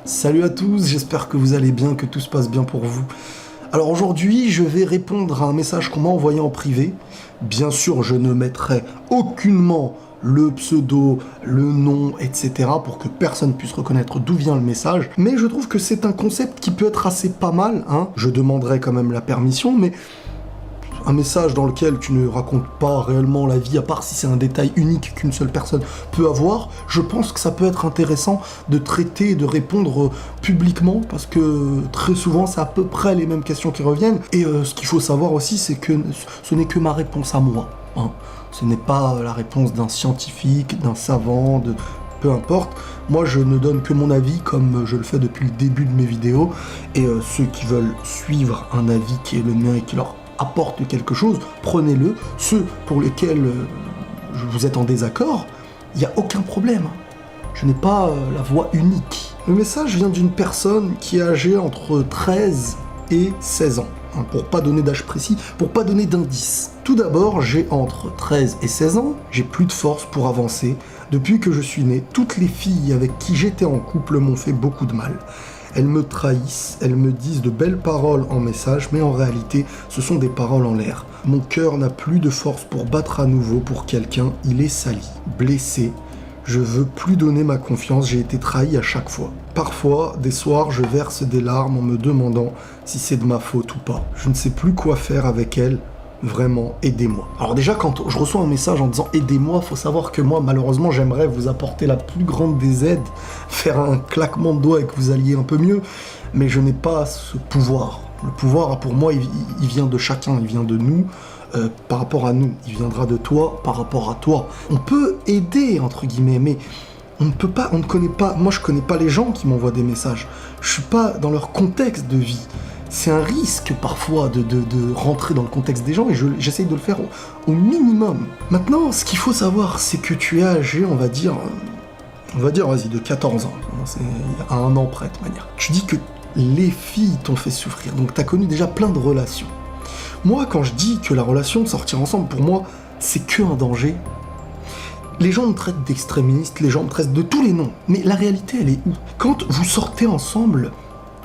Salut à tous, j'espère que vous allez bien, que tout se passe bien pour vous. Alors aujourd'hui, je vais répondre à un message qu'on m'a envoyé en privé. Bien sûr, je ne mettrai aucunement le pseudo, le nom, etc. pour que personne puisse reconnaître d'où vient le message. Mais je trouve que c'est un concept qui peut être assez pas mal, hein. Je demanderai quand même la permission, mais un message dans lequel tu ne racontes pas réellement la vie, à part si c'est un détail unique qu'une seule personne peut avoir, je pense que ça peut être intéressant de traiter et de répondre publiquement, parce que très souvent, c'est à peu près les mêmes questions qui reviennent. Et ce qu'il faut savoir aussi, c'est que ce n'est que ma réponse à moi, hein. Ce n'est pas la réponse d'un scientifique, d'un savant, de... peu importe. Moi, je ne donne que mon avis, comme je le fais depuis le début de mes vidéos, et ceux qui veulent suivre un avis qui est le mien et qui leur apporte quelque chose, prenez-le. Ceux pour lesquels vous êtes en désaccord, il n'y a aucun problème. Je n'ai pas la voix unique. Le message vient d'une personne qui est âgée entre 13 et 16 ans. Hein, pour pas donner d'âge précis, pour pas donner d'indice. Tout d'abord, j'ai entre 13 et 16 ans, j'ai plus de force pour avancer. Depuis que je suis né, toutes les filles avec qui j'étais en couple m'ont fait beaucoup de mal. Elles me trahissent, elles me disent de belles paroles en message, mais en réalité, ce sont des paroles en l'air. Mon cœur n'a plus de force pour battre à nouveau pour quelqu'un, il est sali, blessé. Je veux plus donner ma confiance, j'ai été trahi à chaque fois. Parfois, des soirs, je verse des larmes en me demandant si c'est de ma faute ou pas. Je ne sais plus quoi faire avec elle. Vraiment, aidez-moi. Alors déjà, quand je reçois un message en disant « aidez-moi », faut savoir que moi, malheureusement, j'aimerais vous apporter la plus grande des aides, faire un claquement de doigts et que vous alliez un peu mieux, mais je n'ai pas ce pouvoir. Le pouvoir, pour moi, il vient de chacun, il vient de nous, par rapport à nous. Il viendra de toi, par rapport à toi. On peut aider, entre guillemets, mais on ne peut pas, on ne connaît pas... Moi, je connais pas les gens qui m'envoient des messages. Je suis pas dans leur contexte de vie. C'est un risque parfois de rentrer dans le contexte des gens et j'essaye de le faire au minimum. Maintenant, ce qu'il faut savoir, c'est que tu es âgé, on va dire, vas-y, de 14 ans. C'est à un an près, de manière. Tu dis que les filles t'ont fait souffrir, donc tu as connu déjà plein de relations. Moi, quand je dis que la relation de sortir ensemble, pour moi, c'est que un danger, les gens me traitent d'extrémiste, les gens me traitent de tous les noms. Mais la réalité, elle est où? Quand vous sortez ensemble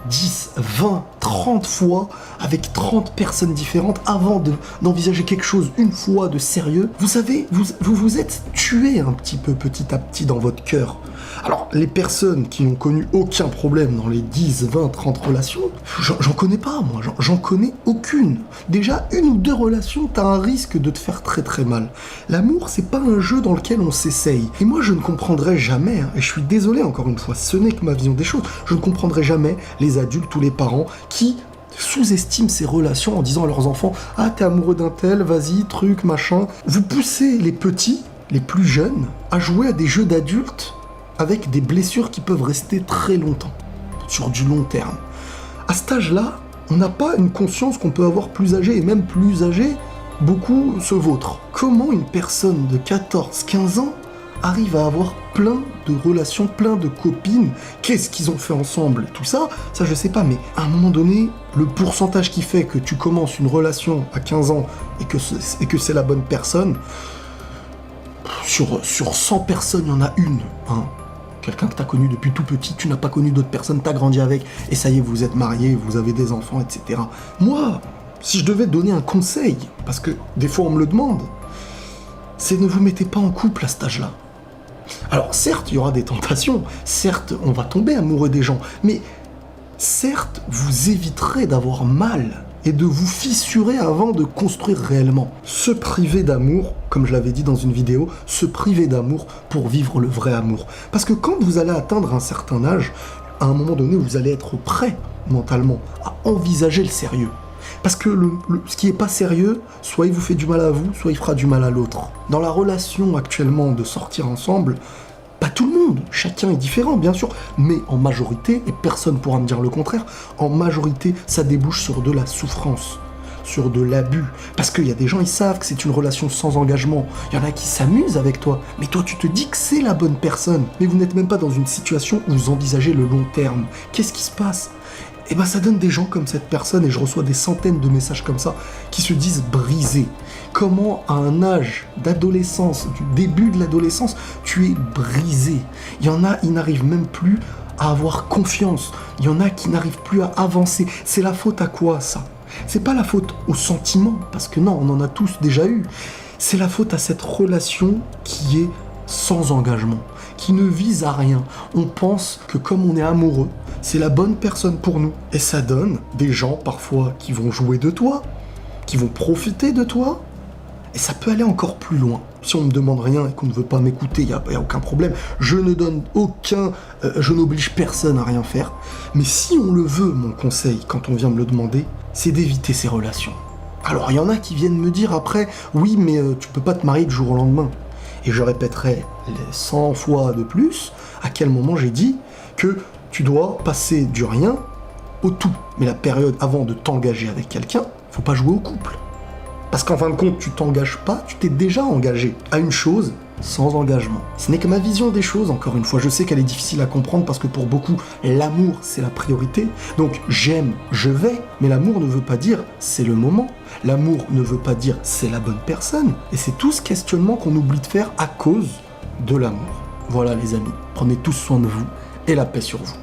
10, 20, 30 fois avec 30 personnes différentes avant d'envisager quelque chose une fois de sérieux, vous savez, vous êtes tué un petit peu petit à petit dans votre cœur. Alors, les personnes qui n'ont connu aucun problème dans les 10, 20, 30 relations, j'en connais pas, moi, j'en connais aucune. Déjà, une ou deux relations, t'as un risque de te faire très très mal. L'amour, c'est pas un jeu dans lequel on s'essaye. Et moi, je ne comprendrai jamais, hein, et je suis désolé encore une fois, ce n'est que ma vision des choses, je ne comprendrai jamais les adultes ou les parents qui sous-estiment ces relations en disant à leurs enfants « Ah, t'es amoureux d'un tel, vas-y, truc, machin ». Vous poussez les petits, les plus jeunes, à jouer à des jeux d'adultes avec des blessures qui peuvent rester très longtemps, sur du long terme. À cet âge-là, on n'a pas une conscience qu'on peut avoir plus âgé, et même plus âgé, beaucoup se vautrent. Comment une personne de 14, 15 ans arrive à avoir plein de relations, plein de copines, qu'est-ce qu'ils ont fait ensemble, tout ça, je sais pas, mais à un moment donné, le pourcentage qui fait que tu commences une relation à 15 ans et que c'est la bonne personne, sur 100 personnes, il y en a une, hein. Quelqu'un que t'as connu depuis tout petit, tu n'as pas connu d'autres personnes, t'as grandi avec, et ça y est, vous êtes mariés, vous avez des enfants, etc. Moi, si je devais donner un conseil, parce que des fois on me le demande, c'est ne vous mettez pas en couple à cet âge-là. Alors certes, il y aura des tentations, certes, on va tomber amoureux des gens, mais certes, vous éviterez d'avoir mal et de vous fissurer avant de construire réellement. Se priver d'amour, comme je l'avais dit dans une vidéo, se priver d'amour pour vivre le vrai amour. Parce que quand vous allez atteindre un certain âge, à un moment donné, vous allez être prêt mentalement à envisager le sérieux. Parce que ce qui est pas sérieux, soit il vous fait du mal à vous, soit il fera du mal à l'autre. Dans la relation actuellement de sortir ensemble, pas tout le monde, chacun est différent bien sûr, mais en majorité, et personne ne pourra me dire le contraire, en majorité ça débouche sur de la souffrance, sur de l'abus. Parce qu'il y a des gens, ils savent que c'est une relation sans engagement, il y en a qui s'amusent avec toi, mais toi tu te dis que c'est la bonne personne, mais vous n'êtes même pas dans une situation où vous envisagez le long terme. Qu'est-ce qui se passe ? Et ben ça donne des gens comme cette personne, et je reçois des centaines de messages comme ça, qui se disent brisés. Comment à un âge d'adolescence, du début de l'adolescence, tu es brisé. Il y en a, ils n'arrivent même plus à avoir confiance. Il y en a qui n'arrivent plus à avancer. C'est la faute à quoi, ça? C'est pas la faute aux sentiments, parce que non, on en a tous déjà eu. C'est la faute à cette relation qui est sans engagement, qui ne vise à rien. On pense que comme on est amoureux, c'est la bonne personne pour nous. Et ça donne des gens parfois qui vont jouer de toi, qui vont profiter de toi. Et ça peut aller encore plus loin. Si on me demande rien et qu'on ne veut pas m'écouter, il n'y a aucun problème. Je ne donne je n'oblige personne à rien faire. Mais si on le veut, mon conseil, quand on vient me le demander, c'est d'éviter ces relations. Alors il y en a qui viennent me dire après, oui mais tu peux pas te marier du jour au lendemain. Et je répéterai les 100 fois de plus à quel moment j'ai dit que tu dois passer du rien au tout. Mais la période avant de t'engager avec quelqu'un, faut pas jouer au couple. Parce qu'en fin de compte, tu t'engages pas, tu t'es déjà engagé à une chose sans engagement. Ce n'est que ma vision des choses, encore une fois. Je sais qu'elle est difficile à comprendre parce que pour beaucoup, l'amour, c'est la priorité. Donc j'aime, je vais, mais l'amour ne veut pas dire c'est le moment. L'amour ne veut pas dire c'est la bonne personne. Et c'est tout ce questionnement qu'on oublie de faire à cause de l'amour. Voilà les amis, prenez tous soin de vous et la paix sur vous.